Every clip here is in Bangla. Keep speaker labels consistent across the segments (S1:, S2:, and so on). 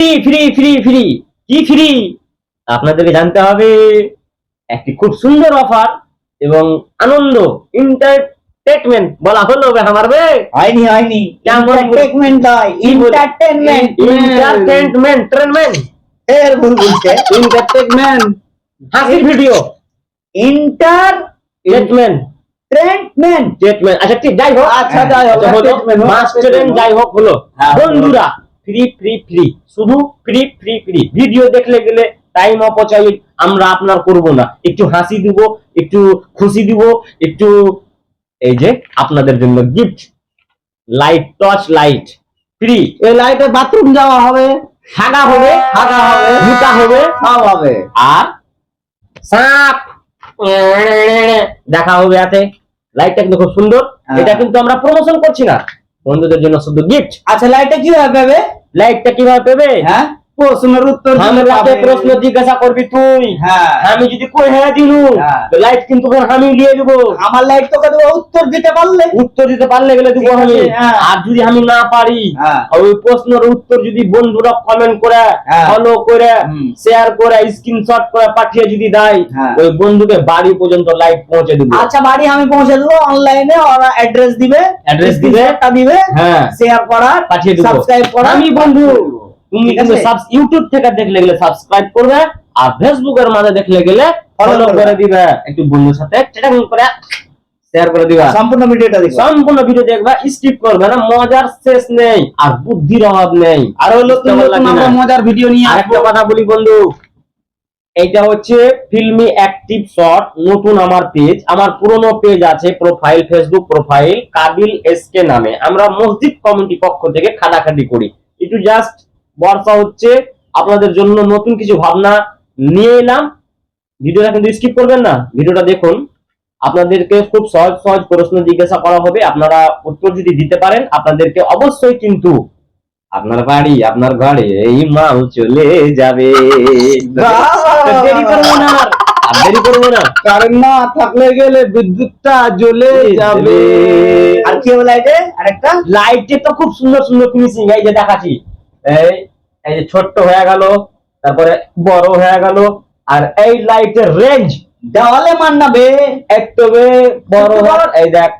S1: ফ্রি ফ্রি ফ্রি ফ্রি কি ফ্রি আপনাদেরকে জানতে হবে। একটি খুব সুন্দর অফার এবং আনন্দ এন্টারটেনমেন্ট বলা হলো আমার বে
S2: হয়নি এন্টারটেনমেন্ট নয়, এন্টারটেনমেন্ট
S1: এন্টারটেনমেন্ট
S2: এর ভুল বলছে।
S1: এন্টারটেনমেন্ট হাসির ভিডিও
S2: এন্টারটেনমেন্ট
S1: স্টেটমেন্ট আচ্ছা ঠিক যাই হোক
S2: আচ্ছা যাই হোক,
S1: মাস্টারেন্ট যাই হোক হলো
S2: হ্যাঁ,
S1: বন্ধুরা ফ্রি ফ্রি ফ্রি শুধু ফ্রি ফ্রি ফ্রি ভিডিও দেখলে গেলে টাইম অপচয় আমরা আপনার করব না, একটু হাসি দিব, একটু খুশি দিব, একটু এই যে আপনাদের জন্য gift light torch light free.
S2: এই লাইটে বাথরুম যাওয়া হবে,
S1: হাগা হবে জুতা হবে
S2: সব হবে।
S1: আর সাপ দেখা হবে হাতে। লাইটটা কিন্তু খুব সুন্দর, এটা কিন্তু আমরা প্রমোশন করছি না, বন্ধুদের জন্য শুধু গিফট।
S2: আচ্ছা লাইটটা কিভাবে পাবে?
S1: লাইটটা কিভাবে পাবে?
S2: হ্যাঁ, প্রশ্নের উত্তর দিলে
S1: আমাকে
S2: পাবে।
S1: প্রশ্ন জিজ্ঞাসা করবি তুই,
S2: হ্যাঁ,
S1: আমি যদি কই হ্যাঁ দিলু
S2: হ্যাঁ।
S1: লাইট কিন্তু আমি দিয়ে দেবো।
S2: আমার লাইট তোকে দেবো উত্তর দিতে পারলে।
S1: উত্তর দিতে পারলে গেলে দিব
S2: ঠিক আছে,
S1: আমি।
S2: হ্যাঁ।
S1: আর যদি আমি না পারি
S2: হ্যাঁ।
S1: ওই প্রশ্নের উত্তর যদি বন্ধুরা কমেন্ট করে
S2: হ্যাঁ।
S1: ফলো করে
S2: হুম।
S1: শেয়ার করে স্ক্রিনশট করে পাঠিয়ে যদি দেয়
S2: হ্যাঁ।
S1: ওই বন্ধুকে বাড়ি পর্যন্ত লাইট পৌঁছে দেবো।
S2: আচ্ছা বাড়ি আমি পৌঁছে দেবো, অনলাইনে ওরা অ্যাড্রেস দিবে,
S1: Address দিবে,
S2: স্ক্রিনশটটা দিবে,
S1: হ্যাঁ
S2: শেয়ার করার,
S1: পাঠিয়ে দেবো।
S2: সাবস্ক্রাইব করার।
S1: আমি বন্ধু তুমি
S2: ঠিক
S1: কিন্তু
S2: আছে?
S1: ইউটিউব থেকে দেখলে গেলে সাবস্ক্রাইব করবে, আর ফেসবুকের মাঝে দেখলে গেলে ফলো
S2: Follow
S1: করে
S2: করবে।
S1: দিবে, একটু বন্ধুর সাথে চ্যাটিং করে শেয়ার করে দিবা।
S2: সম্পূর্ণ ভিডিওটা দেখো।
S1: সম্পূর্ণ ভিডিও দেখবা, স্কিপ করবে না, মজার শেষ নেই আর বুদ্ধির অভাব নেই।
S2: আর হলো আমরা মজার ভিডিও নিয়ে আসবো।
S1: আরেকটা কথা বলি বন্ধু, এইটা হচ্ছে ফিল্মি অ্যাক্টিভ শট, নতুন আমার পেজ, আমার পুরনো পেজ আছে profile, Facebook profile Kabil SK নামে। আমরা মসজিদ কমিটি পক্ষ থেকে খাটাখাটি করি, একটু জাস্ট বর্ষা হচ্ছে আপনাদের জন্য নতুন কিছু ভাবনা নিয়ে এলাম। ভিডিওটা কিন্তু স্কিপ করবেন না, ভিডিওটা দেখুন। আপনাদেরকে খুব সহজ সহজ প্রশ্ন জিজ্ঞাসা করা হবে, আপনারা উত্তর যদি দিতে পারেন আপনাদেরকে অবশ্যই কিন্তু আপনার বাড়ি আপনার ঘরে এই মাল চলে যাবে। দেরি করবো না আর দেরি করবো না।
S2: কারেন্ট না থাকলে গেলে বিদ্যুৎটা জ্বলে যাবে। আর কি হবে লাইটে? আরেকটা
S1: লাইটে তো খুব সুন্দর সুন্দর ফিনিশিং, এই যে দেখাচ্ছি, এই এই যে ছোট্ট হয়ে গেল, তারপরে বড় হয়ে গেল, আর এই লাইটের রেঞ্জ
S2: দেওয়ালে মান্নাবে।
S1: একটু বড় হয়, এই দেখ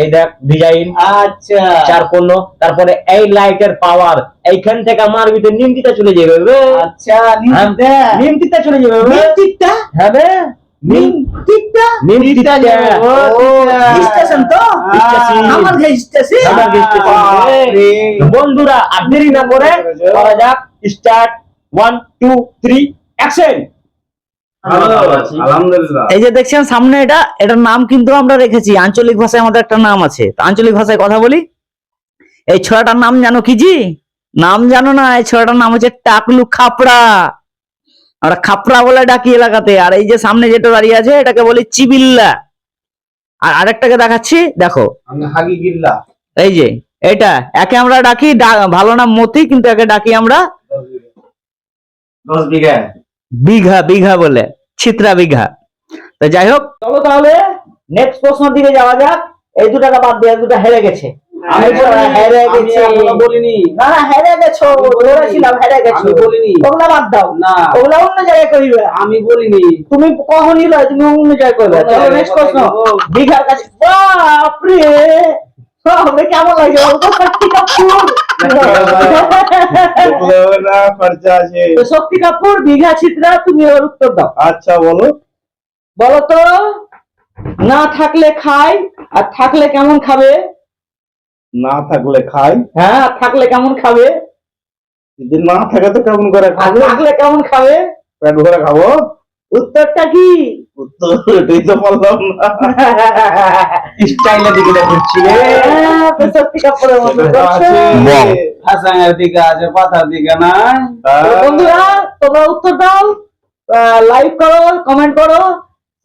S1: এই দেখ ডিজাইন
S2: আচ্ছা
S1: চার কোণ, তারপরে এই লাইটের পাওয়ার এইখান থেকে মারবিতে নিমতিটা চলে যাবে বে।
S2: আচ্ছা
S1: নিমতিটা চলে যাবে বে।
S2: নিমতিটা
S1: হ্যাঁ বে,
S2: নিমতিটা
S1: নিমতিটা যাবে।
S2: স্টেশন তো
S1: স্টেশন।
S2: আমার স্টেশন।
S1: আমার স্টেশন। বন্ধুরা আর দেরি না করে করা যাক স্টার্ট। 1 2 3 অ্যাকশন।
S3: আলহামদুলিল্লাহ।
S2: এই যে দেখছেন সামনে এটার নাম কিন্তু আমরা রেখেছি আঞ্চলিক ভাষায়, আমাদের একটা নাম আছে। তো আঞ্চলিক ভাষায় কথা বলি। এই ছোড়াটার নাম জানো কি জি? নাম জানো না? এই ছোড়াটার নাম হচ্ছে টাকলু খাপড়া। আমরা খাপড়া বলে ডাকি এলাকাতে। আর এই যে সামনে যেটা দাঁড়িয়ে আছে এটাকে বলি চিবিল্লা। আর আরেকটাকে দেখাচ্ছি, দেখো
S3: আমি হাগি গিল্লা।
S2: এই যে এটা একে আমরা ডাকি ভালো নাম মতি, কিন্তু একে ডাকি আমরা
S3: 10 বিঘা।
S2: বিঘা বিঘা বলে, ছিত্রা বিঘা। তো যাই হোক, চলো তাহলে নেক্সট প্রশ্ন দিকে যাওয়া যাক। এই দুটাকে বাদ দিয়ে দুটা হেরে গেছে। আমি হেরে গেছি,
S3: বলিনি।
S2: না না হেরে গেছো, বলেছিলাম হেরে গেছো।
S3: আমি বলিনি।
S2: ওগুলা বাদ দাও,
S3: না
S2: ওগুলা অন্য জায়গায় কইবে।
S3: আমি বলিনি।
S2: তুমি কখনই লয়, তুমি অন্য জায়গায় কইবে। চলো নেক্সট প্রশ্ন। বিঘার কাছে বাপ রে, বাপরে কেমন লাগে বলতো? শক্তি কাপুর,
S3: না খরচা আছে।
S2: তো শক্তি কাপুর বিঘা ছিত্রা, তুমি ওর উত্তর দাও।
S3: আচ্ছা বলো।
S2: বলো তো, না থাকলে খাই আর থাকলে কেমন খাবে?
S3: না থাকলে খাই,
S2: হ্যাঁ, আর থাকলে কেমন খাবে?
S3: যদি না থাকে তো কেমন করে
S2: আর
S3: খাবো?
S2: থাকলে কেমন খাবে?
S3: পেট ভরে খাবো।
S2: উত্তরটা কি?
S3: উত্তর এটাই তো বললাম না।
S1: স্টাইলে দিকে দেখছি রে।
S2: হ্যাঁ, তো শক্তি কাপুরের মতো করছো।
S3: হাসানের দিকে আছে, পাতার দিকে নাই।
S2: তো বন্ধুরা তোমরা উত্তর দাও, লাইক করো, কমেন্ট করো,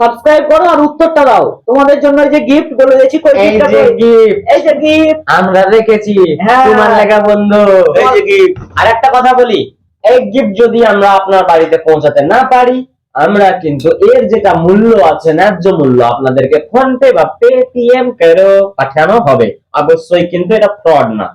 S2: সাবস্ক্রাইব করো আর উত্তরটা দাও। তোমাদের জন্য এই যে গিফট বলে দিয়েছি, কই
S1: এই
S2: গিফটটা
S1: যে
S2: কই?
S1: গিফট
S2: এই যে গিফট।
S1: আমরা রেখেছি
S2: হ্যাঁ।
S1: তোমার লেখা বন্ধু।
S3: এই যে gift।
S1: আর একটা কথা বলি, এই গিফট যদি আমরা আপনার বাড়িতে পৌঁছাতে না পারি, আমরা কিন্তু এর যেটা মূল্য আছে, ন্যায্য মূল্য, আপনাদেরকে ফোন পে বা পেটিএম করে পাঠানো হবে। অবশ্যই কিন্তু এটা ফ্রড না।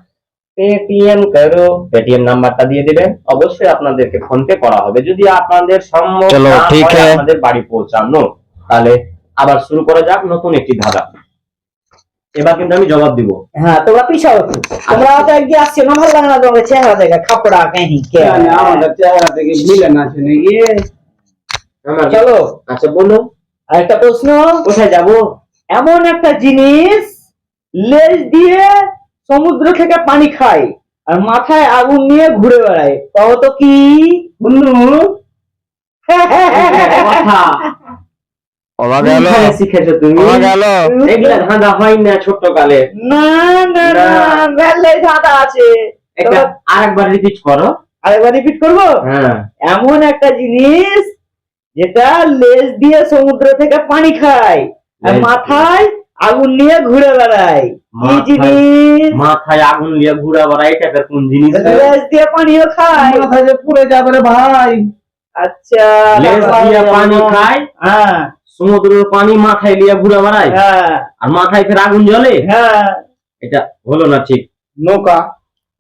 S1: পেটিএম করো, পেটিএম নাম্বারটা দিয়ে দিবেন, অবশ্যই আপনাদেরকে ফোন পে করা হবে যদি আপনাদের সম্ভব
S2: চলো,
S1: না
S2: ঠিক
S1: হয়
S2: হ্যায়।
S1: আপনাদের বাড়ি পৌঁছানো। তাহলে আবার শুরু করা যাক নতুন একটি ধারা। এবার কিন্তু আমি জবাব দিব।
S2: হ্যাঁ, তোমরা পিছাও একটু। তোমরা তো একদিন আসছে না, ভালো লাগে না তোমাদের চেহারা দেখে, খাপড়া কাহি কে
S3: জানি আমাদের চেহারা থেকে মিলে না আছে নাকি?
S1: আমার
S2: চলো।
S1: আচ্ছা বলো,
S2: আর একটা প্রশ্ন,
S1: কোথায় যাব?
S2: এমন একটা জিনিস লেজ দিয়ে সমুদ্র থেকে পানি খায় আর মাথায় আগুন নিয়ে ঘুরে বেড়ায়, কও তো কি?
S1: কথা
S4: অবাক গেল
S1: কোথায় শিখেছো তুমি?
S4: অবাক গেল
S1: এগুলা ধাঁধা হয় না ছোট্ট কালে।
S2: না না না, মেলায় ধাঁধা আছে।
S1: একটা আরেকবার রিপিট করো।
S2: আরেকবার রিপিট করবো।
S1: হ্যাঁ,
S2: এমন একটা জিনিস যেটা লেজ দিয়ে সমুদ্র থেকে পানি খায় আর
S1: লেজ
S2: মাথায় আগুন নিয়ে ঘুরে বেড়ায়, কি
S1: মাথায়-
S2: জিনিস?
S1: মাথায় আগুন লিয়ে ঘুরা বেড়া, এটা ফের কোন জিনিস?
S2: লেজ দিয়ে পানিও খায়।
S3: মাথায় যে পুড়ে যাবে রে ভাই।
S2: আচ্ছা,
S1: লেজ দিয়ে পানি খায়,
S2: হ্যাঁ
S1: সমুদ্রের পানি মাথায় লিয়ে ঘুরা বেড়ায়,
S2: হ্যাঁ
S1: আর মাথায় ফের আগুন জ্বলে।
S2: হ্যাঁ।
S1: এটা হলো না ঠিক।
S3: নৌকা।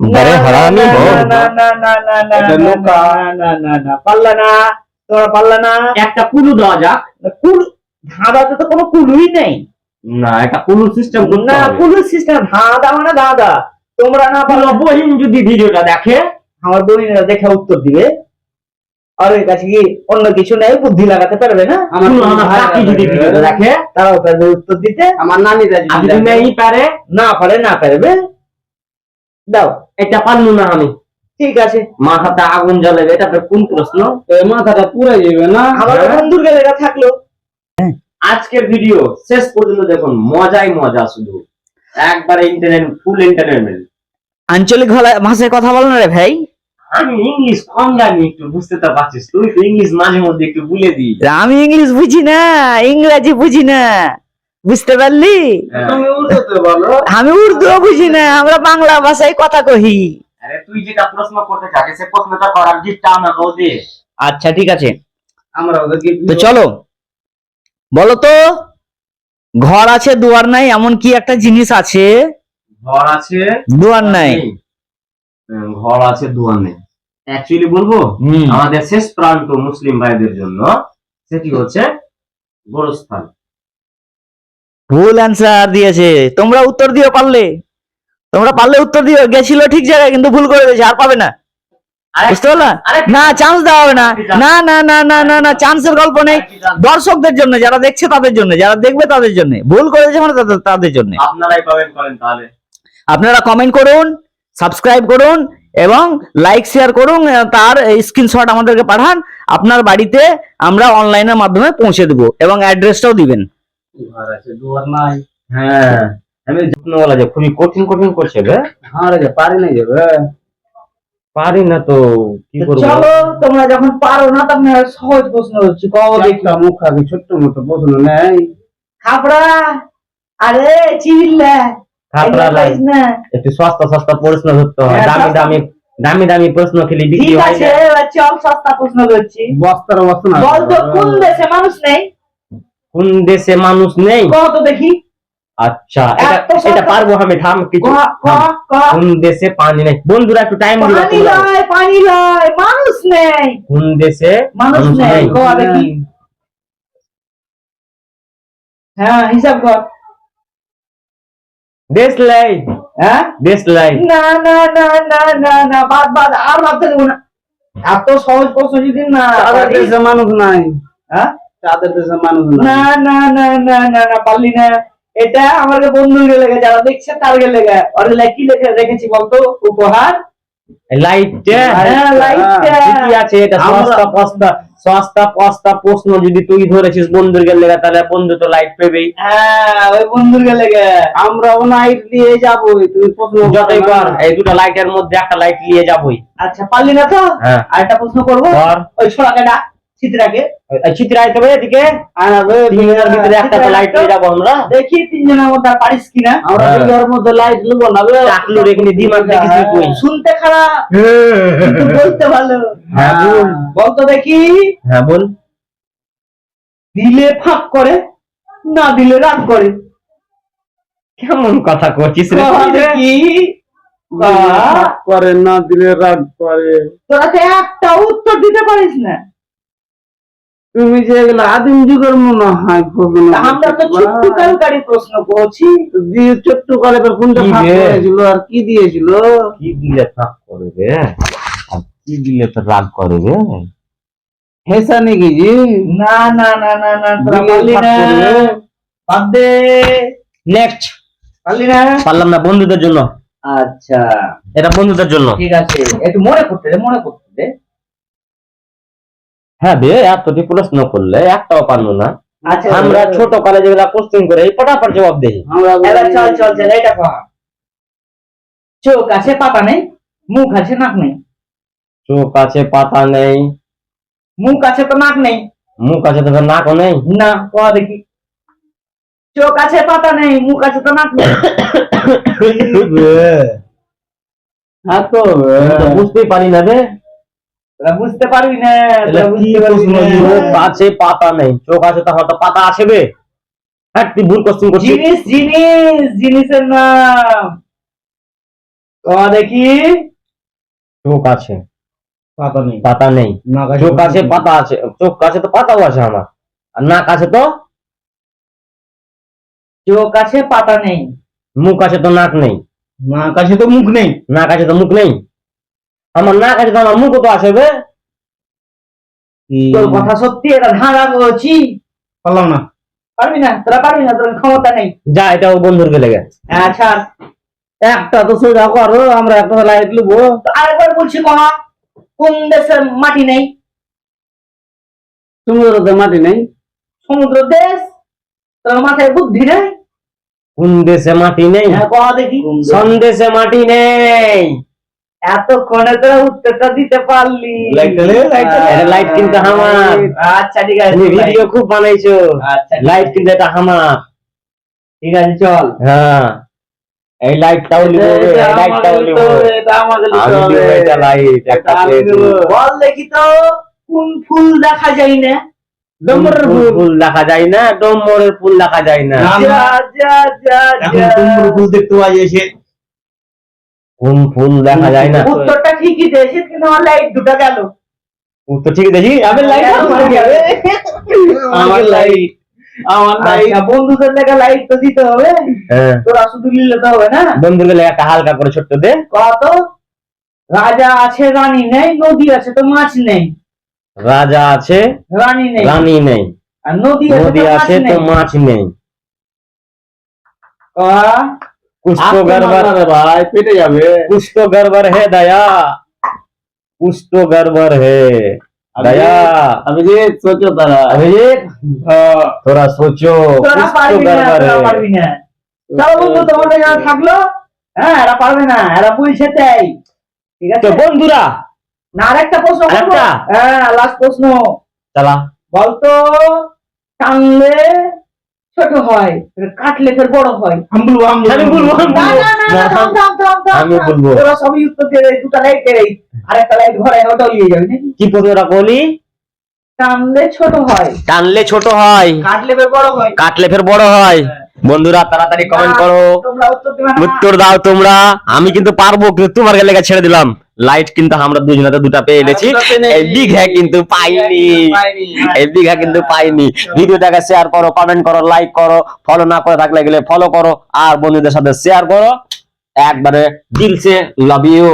S4: বড় হারামি
S2: না,
S4: হো
S2: না, না, না, না, না,
S3: এটা
S2: না,
S3: নৌকা।
S2: না, না, না, না, পারলা না, তোমরা পারলা না।
S1: একটা কুলু দেওয়া যাক।
S2: কুল, ধাঁধাতে তো কোনো কুলুই নেই।
S1: না, একটা কুলু সিস্টেম করতে
S2: না,
S1: হবে।
S2: কুলু সিস্টেম, ধাঁধা মানে ধাঁধা। তোমরা না পারলে
S1: কুলো বহিন যদি ভিডিওটা দেখে,
S2: আমার বোনেরা দেখে উত্তর দিবে। আর এর কাছে কি অন্য কিছু নেই, বুদ্ধি লাগাতে পারবে না?
S3: আমার
S1: কুলো
S3: কোনো
S1: আমার
S3: ভাই
S1: কাকি যদি
S3: আছে।
S1: ভিডিওটা দেখে,
S2: তারাও পারবে উত্তর দিতে।
S3: আমার নানিরা
S1: আর
S3: যদি
S1: যদি
S3: দেখে।
S1: নেই পারে,
S2: না পারে না পারবে। দাও,
S1: এটা পারলু না আমি।
S2: ঠিক আছে।
S1: মাথাতে আগুন জ্বলে, এটা ফের কোন প্রশ্ন?
S3: এই মাথাটা পুড়ে যাবে না?
S2: আমার
S1: হ্যাঁ।
S2: বন্ধুর লেখা থাকলো।
S1: আজকের ভিডিও শেষ পর্যন্ত দেখুন, মজাই মজা, শুধু একবারে ইন্টারনেট, ফুল এন্টারটেনমেন্ট।
S2: আঞ্চলিক ভাষায় কথা বলো না রে ভাই।
S1: আমি ইংলিশ কম জানি, একটু বুঝতে তো পারছিস, তুই তো ইংলিশ মাঝে মধ্যে একটু বলে দিই।
S2: আমি ইংলিশ বুঝি না, ইংরেজি বুঝি না, বুঝতে পারলি?
S3: তুমি উর্দুতে বলো।
S2: আমি উর্দুও বুঝি না, আমরা বাংলা ভাষায় কথা কহি।
S1: আরে তুই যেটা প্রশ্ন করতে চাস, সে প্রশ্নটা করার গিফটটা আমাকেও দে।
S2: আচ্ছা ঠিক আছে,
S3: আমরা ওদেরকে
S2: তো চলো বলো তো, ঘর আছে দুয়ার নাই, এমন কি একটা জিনিস আছে
S1: ঘর আছে
S2: দুয়ার নাই?
S1: ঘর আছে দুয়ার নেই। অ্যাকচুয়ালি বলবো,
S2: হুম।
S1: আমাদের শেষ প্রান্ত মুসলিম ভাইদের জন্য সেটি হচ্ছে গোরস্থান।
S2: ভুল অ্যান্সার দিয়েছে। তোমরা উত্তর দিও, পারলে তোমরা পারলে উত্তর দিও। গেছিল ঠিক জায়গায় কিন্তু ভুল করে দিয়েছে, আর পাবে না, বুঝতে পারলা? না, চান্স দেওয়া হবে না। না না না না না না, চান্সের গল্প নেই। দর্শকদের জন্য, যারা দেখছে তাদের জন্য, যারা দেখবে তাদের জন্য। ভুল করেছে মানে তাদের জন্য।
S1: আপনারাই কমেন্ট করেন তাহলে।
S2: আপনারা কমেন্ট করুন, সাবস্ক্রাইব করুন এবং লাইক শেয়ার করুন, তার স্ক্রিনশট আমাদেরকে পাঠান। আপনার বাড়িতে আমরা অনলাইনের মাধ্যমে পৌঁছে দেবো এবং অ্যাড্রেসটাও দিবেন।
S3: ঘর আছে দুয়ার নাই।
S1: হ্যাঁ, আমি যত্নওয়ালা যে খুবই কঠিন কঠিন করছে রে।
S3: হ্যাঁ রে, পারি না যাবে।
S1: পারি না তো কি করবো?
S2: চলো, তোমরা যখন পারো না, তখন সহজ প্রশ্ন হচ্ছে, কও দেখি।
S3: একটা মুখ আগে ছোট্ট মোটো প্রশ্ন নেই।
S2: খাপড়া, আরে চিল্লা,
S1: খাপড়া
S2: এগুলো
S1: লাই।
S2: পাইস না।
S1: একটু সস্তা সস্তা প্রশ্ন ধরতে হয়।
S2: হ্যাঁ,
S1: দামি
S2: সস্তা।
S1: দামি দামি দামি প্রশ্ন খেলে বিক্রি
S2: ঠিক
S1: হয়
S2: আছে,
S1: না।
S2: এবার চল সস্তা প্রশ্ন করছি।
S3: বস্তার অবস্থা না।
S2: বল তো, কোন দেশে মানুষ নেই?
S1: কোন দেশে মানুষ নেই?
S2: কও তো দেখি।
S1: আচ্ছা, এটা
S2: এত সস্তা-
S1: এটা পারবো আমি, থাম কিছু।
S2: ক ক ক।
S1: কোন দেশে পানি নেই? বন্ধুরা একটু টাইম দিবা
S2: পানি
S1: তোমরা।
S2: লয়, পানি লয়, মানুষ নেই।
S1: কোন দেশে
S2: মানুষ নেই, ক দেখি। হ্যাঁ, হিসাব কর।
S1: দেশ লাই,
S2: হ্যাঁ,
S1: দেশ লাই।
S2: না না না না না না, বাদ বাদ, আর ভাবতে দেবো না। এত সহজ প্রশ্ন যদি না
S3: তাদের
S2: পারিস-
S3: দেশে মানুষ নাই।
S2: হ্যাঁ?
S3: তাদের দেশে মানুষ নাই।
S2: না না না না না না, পারলি না। এটা আমার বন্ধুর লেগে, যারা দেখছে তার লেগে। আর কি লেখে রেখেছি বলতো? উপহার।
S1: লাইটটা।
S2: হ্যাঁ, লাইটটা।
S1: ঠিকই আছে, এটা
S3: আমরা-
S1: সস্তা পস্তা প্রশ্ন যদি তুই ধরেছিস বন্ধুর গেলে, তাহলে বন্ধু তো লাইট পেবেই।
S2: হ্যাঁ, ওই বন্ধুর লেগে।
S3: আমরাও নাইট দিয়ে যাবো। তুমি প্রশ্ন
S1: যতই
S3: করো
S1: কর,
S3: না।
S1: এই দুটো লাইটের মধ্যে একটা লাইট নিয়ে যাবই।
S2: আচ্ছা, পারলি না তো?
S1: হ্যাঁ।
S2: আরেকটা প্রশ্ন করবো।
S1: কর।
S2: ওই ছোড়াকে ডাক, চিত্রাকে।
S1: চিত্র আইতে হবে এদিকে।
S3: আনাবে,
S1: তিনজনের ভিতরে একটা তো লাইট নিয়ে যাবো আমরা।
S2: দেখি তিনজনের মধ্যে আর পারিস কিনা।
S3: আমরা
S1: হ্যাঁ।
S3: বিঘার মধ্যে লাইট নেবো না বে।
S1: টাকলু রেখে দিমাগ দেখিস তুই।
S2: শুনতে খারাপ কিন্তু বলতে ভালো।
S1: হ্যাঁ বল।
S2: বলতো দেখি।
S1: হ্যাঁ বল।
S2: দিলে ফাঁক করে, না দিলে রাগ করে।
S1: কেমন কথা করছিস রে?
S2: কও দেখি।
S3: রাগ করে না দিলে রাগ করে।
S2: তোরা তো একটা উত্তর দিতে পারিস না।
S3: তুমি যে এগুলো আদিম যুগের মনে হয় প্রশ্ন
S2: তা আমরা তো ছোট্ট কালকারি প্রশ্ন করছি।
S3: দিয়ে ছোট্ট কালে কোনটা
S1: কি
S3: ফাঁক
S1: রে?
S3: করেছিল আর কি দিয়েছিল?
S1: কি দিলে রাগ করে রে, আর কি দিলে তো রাগ করে রে?
S3: হেসা নাকি জি?
S2: না না না না না, তোরা
S3: দিলে
S2: পারলি
S3: ফাঁক
S2: না।
S3: করবে।
S2: বাদ দে,
S1: নেক্সট।
S2: পারলি না।
S1: পারলাম না, বন্ধুদের জন্য,
S2: আচ্ছা
S1: এটা বন্ধুদের জন্য।
S2: ঠিক আছে, একটু মনে করতে দে, মনে করতে দে।
S1: হ্যাঁ বে, এতটি প্রশ্ন করলে একটাও পারলো না।
S2: আচ্ছা
S1: আমরা ছোট কালে যেগুলা কোশ্চেন করে ফটাফট জবাব দেই।
S3: আমরা
S2: এবার চল চল চল, এটা কর। চোখ আছে পাতা নেই, মুখ আছে নাক নেই।
S1: চোখ আছে পাতা নেই,
S2: মুখ আছে তো নাক নেই।
S1: মুখ আছে তো নাকও নেই।
S2: না, ক দেখি। চোখ আছে পাতা নেই, মুখ আছে তো নাক নেই।
S3: হ্যাঁ তো
S1: আমি তো বুঝতেই পারি না রে।
S2: তোরা বুঝতে পারবি না,
S1: এটা
S2: তোরা
S1: কি
S2: বুঝতে পারবি
S1: প্রশ্ন?
S2: না।
S1: চোখ আছে পাতা নেই, চোখ আছে তো হয়তো পাতা আছে বে। হ্যাঁ, তুই ভুল কোশ্চেন করছিস।
S2: জিনিস জিনিস, জিনিসের নাম ক দেখি।
S1: চোখ আছে
S3: পাতা নেই।
S1: পাতা নেই, চোখ আছে পাতা আছে, চোখ আছে তো পাতাও আছে আমার, আর নাক আছে তো,
S2: চোখ আছে পাতা নেই,
S1: মুখ আছে তো নাক নেই,
S3: নাক আছে তো মুখ নেই।
S1: নাক আছে তো মুখ নেই। আমার নাক আছে তো আমার মুখও তো আছে বে।
S2: তোর কথা সত্যি, এটা ধাঁধা বলছি।
S3: পারলাম না।
S2: পারবি না, তোরা পারবি না, তোর ক্ষমতা নেই।
S1: যা, এটাও বন্ধুর গেলে গে।
S2: আচ্ছা,
S3: একটা তো সোজা করো, আমরা একটা লাইট লিখবো।
S2: তো আরেকবার বলছি, কমা। কোন দেশের মাটি নেই?
S3: সমুদ্রতে মাটি নেই।
S2: সমুদ্র দেশ। তোর মাথায় বুদ্ধি নেই?
S1: কোন দেশে মাটি নেই?
S2: হ্যাঁ, কমা দেখি।
S1: সন্দেশে মাটি নেই।
S2: এতক্ষণে তোরা উত্তরটা দিতে পারলি।
S1: এটা লাইট কিন্তু আমার।
S2: আচ্ছা ঠিক আছে,
S1: তুমি ভিডিও খুব বানাইছো।
S2: আচ্ছা
S1: লাইট কিন্তু এটা আমার।
S2: ঠিক আছে, চল।
S1: হ্যাঁ, এই লাইটটাও নিব, এই লাইটটাও নিব।
S3: এটা আমাকে
S1: আমি দিব এটা লাইট একটা পেয়েছি।
S2: বল দেখি তো, কোন ফুল দেখা যায় না?
S3: ডম্বরের
S1: ফুল
S3: ফুল।
S1: ফুল দেখা যায় না, ডম্বরের ফুল দেখা যায় না।
S3: না।
S2: যা যা যা যা।
S3: ফুল দেখতে পাওয়া যাচ্ছে।
S1: কোন ফুল দেখা যায় না?
S2: উত্তরটা ঠিকই দিয়েছিস, কিন্তু আমার লাইট দুটো গেল।
S1: উত্তর ঠিক দেখি, আমি লাইট
S2: আমার গেলে।
S3: আমার লাইট। আমার লাইট।
S2: আচ্ছা, বন্ধুদের লেগে লাইট তো দিতে হবে।
S1: হ্যাঁ,
S2: তোরা শুধু নিলে তো হবে না।
S1: বন্ধুর গেলে একটা হালকা করে ছোট্ট দে।
S2: কত? রাজা আছে রানী নেই, নদী আছে তো মাছ নেই।
S1: রাজা আছে
S2: রানী নেই,
S1: রানী নেই,
S2: আর নদী আছে
S1: নদী
S2: তো মাছ
S1: আছে তো
S2: নেই।
S1: মাছ নেই।
S2: ক?
S1: कुछ तो
S3: আজকে
S1: गड़बड़,
S3: মারনা রে ভাই, পেটে যাবে।
S1: कुछ तो गड़बड़ है दया, कुछ तो गड़बड़ है दया।
S3: अभिजीत सोचो तारा।
S1: अभिजीत, थोड़ा सोचो,
S2: তোরা
S1: कुछ तो
S2: পারবি না,
S1: गड़बड़
S2: তোরা
S1: है।
S2: পারবি না। চলো বন্ধু, তোমাদের যারা থাকলো, হ্যাঁ, এরা পারবে না, এরা বলছে তাই। ঠিক
S1: তো
S2: আছে,
S1: বন্ধুরা,
S2: না আরেকটা প্রশ্ন করবো?
S1: আরেকটা?
S2: হ্যাঁ, লাস্ট প্রশ্ন।
S1: চলা।
S2: বলতো, টানলে ছোট হয়, কাটলে ফের বড় হয়।
S3: हम बोलो हम
S1: আমি বলবো, আমি
S2: না
S1: বলবো।
S2: না না না, থাম, থাম, থাম, থাম,
S1: আমি
S2: থাম।
S1: বলবো।
S2: তোরা সবই উত্তর দিয়ে দেয়, দুটা লাইট দেয়, আর একটা লাইট ঘরে, ওটাও নিয়ে যাবে নাকি?
S1: কি প্রশ্নটা বলি?
S2: টানলে ছোট হয়,
S1: টানলে ছোট হয়,
S2: কাটলে ফের বড় হয়।
S1: কাটলে ফের বড় হয়। বন্ধুরা তাড়াতাড়ি কমেন্ট করো,
S2: তোমরা উত্তর দেবে না।
S1: উত্তর দাও তোমরা। আমি কিন্তু পারবো, কিন্তু তোমার গেলে ছেড়ে দিলাম। লাইট কিন্তু আমরা দুজনে দুটা পেয়ে এনেছি, এই বিঘা কিন্তু পাইনি, এই বিঘা কিন্তু পাইনি। ভিডিওটাকে শেয়ার করো, কমেন্ট করো, লাইক করো, ফলো না করে থাকলে গেলে ফলো করো, আর বন্ধুদের সাথে শেয়ার করো। একবারে দিল সে লাভ ইউ।